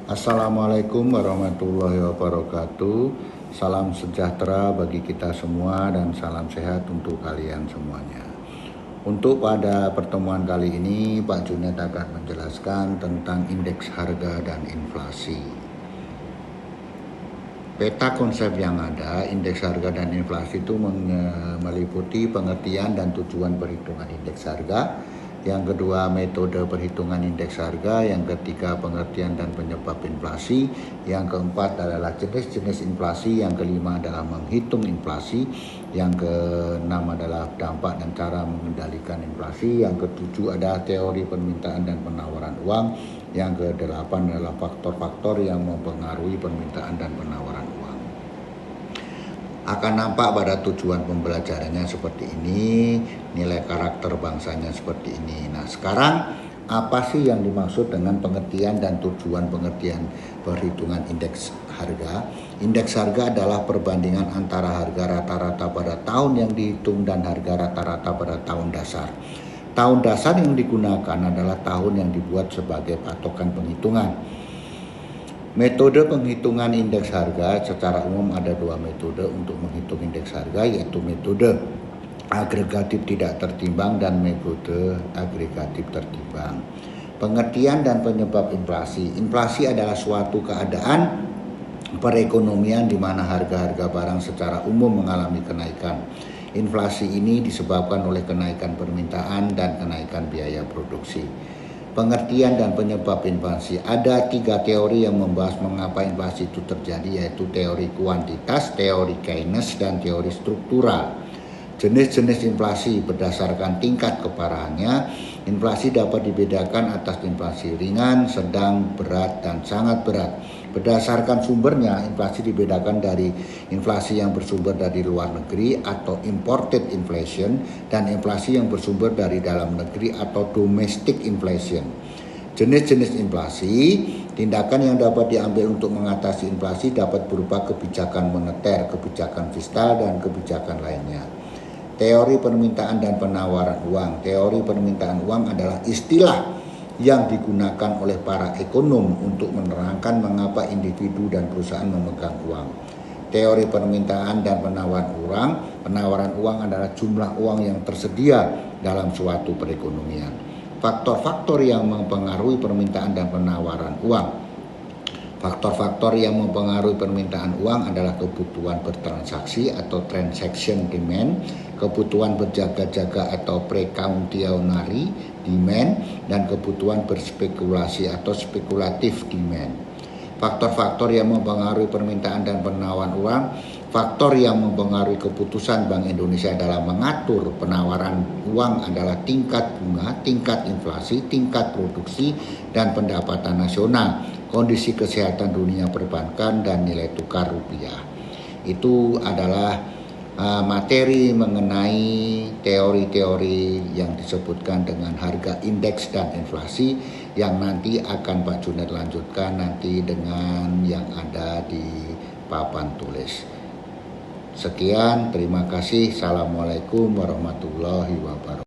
Assalamualaikum warahmatullahi wabarakatuh. Salam sejahtera bagi kita semua dan salam sehat untuk kalian semuanya. Untuk pada pertemuan kali ini, Pak Junet akan menjelaskan tentang indeks harga dan inflasi. Peta konsep yang ada, indeks harga dan inflasi itu meliputi pengertian dan tujuan perhitungan indeks harga. Yang kedua, metode perhitungan indeks harga. Yang ketiga, pengertian dan penyebab inflasi. Yang keempat adalah jenis-jenis inflasi. Yang kelima adalah menghitung inflasi. Yang keenam adalah dampak dan cara mengendalikan inflasi. Yang ketujuh adalah teori permintaan dan penawaran uang. Yang kedelapan adalah faktor-faktor yang mempengaruhi permintaan dan penawaran uang. Akan nampak pada tujuan pembelajarannya seperti ini, nilai karakter bangsanya seperti ini. Nah, sekarang apa sih yang dimaksud dengan pengertian dan tujuan pengertian perhitungan indeks harga? Indeks harga adalah perbandingan antara harga rata-rata pada tahun yang dihitung dan harga rata-rata pada tahun dasar. Tahun dasar yang digunakan adalah tahun yang dibuat sebagai patokan penghitungan. Metode penghitungan indeks harga secara umum ada dua metode untuk menghitung indeks harga, yaitu metode agregatif tidak tertimbang dan metode agregatif tertimbang. Pengertian dan penyebab inflasi. Inflasi adalah suatu keadaan perekonomian di mana harga-harga barang secara umum mengalami kenaikan. Inflasi ini disebabkan oleh kenaikan permintaan dan kenaikan biaya produksi. Pengertian dan penyebab inflasi. Ada 3 teori yang membahas mengapa inflasi itu terjadi, yaitu teori kuantitas, teori Keynes, dan teori struktural. Jenis-jenis inflasi berdasarkan tingkat keparahannya. Inflasi dapat dibedakan atas inflasi ringan, sedang, berat, dan sangat berat. Berdasarkan sumbernya, inflasi dibedakan dari inflasi yang bersumber dari luar negeri atau imported inflation dan inflasi yang bersumber dari dalam negeri atau domestic inflation. Jenis-jenis inflasi, tindakan yang dapat diambil untuk mengatasi inflasi dapat berupa kebijakan moneter, kebijakan fiskal, dan kebijakan lainnya. Teori permintaan dan penawaran uang. Teori permintaan uang adalah istilah yang digunakan oleh para ekonom untuk menerangkan mengapa individu dan perusahaan memegang uang. Teori permintaan dan penawaran uang adalah jumlah uang yang tersedia dalam suatu perekonomian. Faktor-faktor yang mempengaruhi permintaan dan penawaran uang. Faktor-faktor yang mempengaruhi permintaan uang adalah kebutuhan bertransaksi atau transaction demand, kebutuhan berjaga-jaga atau precautionary demand, dan kebutuhan berspekulasi atau spekulatif demand. Faktor-faktor yang mempengaruhi permintaan dan penawaran uang. Faktor yang mempengaruhi keputusan Bank Indonesia dalam mengatur penawaran uang adalah tingkat bunga, tingkat inflasi, tingkat produksi, dan pendapatan nasional, kondisi kesehatan dunia perbankan, dan nilai tukar rupiah. Itu adalah materi mengenai teori-teori yang disebutkan dengan harga indeks dan inflasi yang nanti akan Pak Junet lanjutkan nanti dengan yang ada di papan tulis. Sekian, terima kasih. Assalamualaikum warahmatullahi wabarakatuh.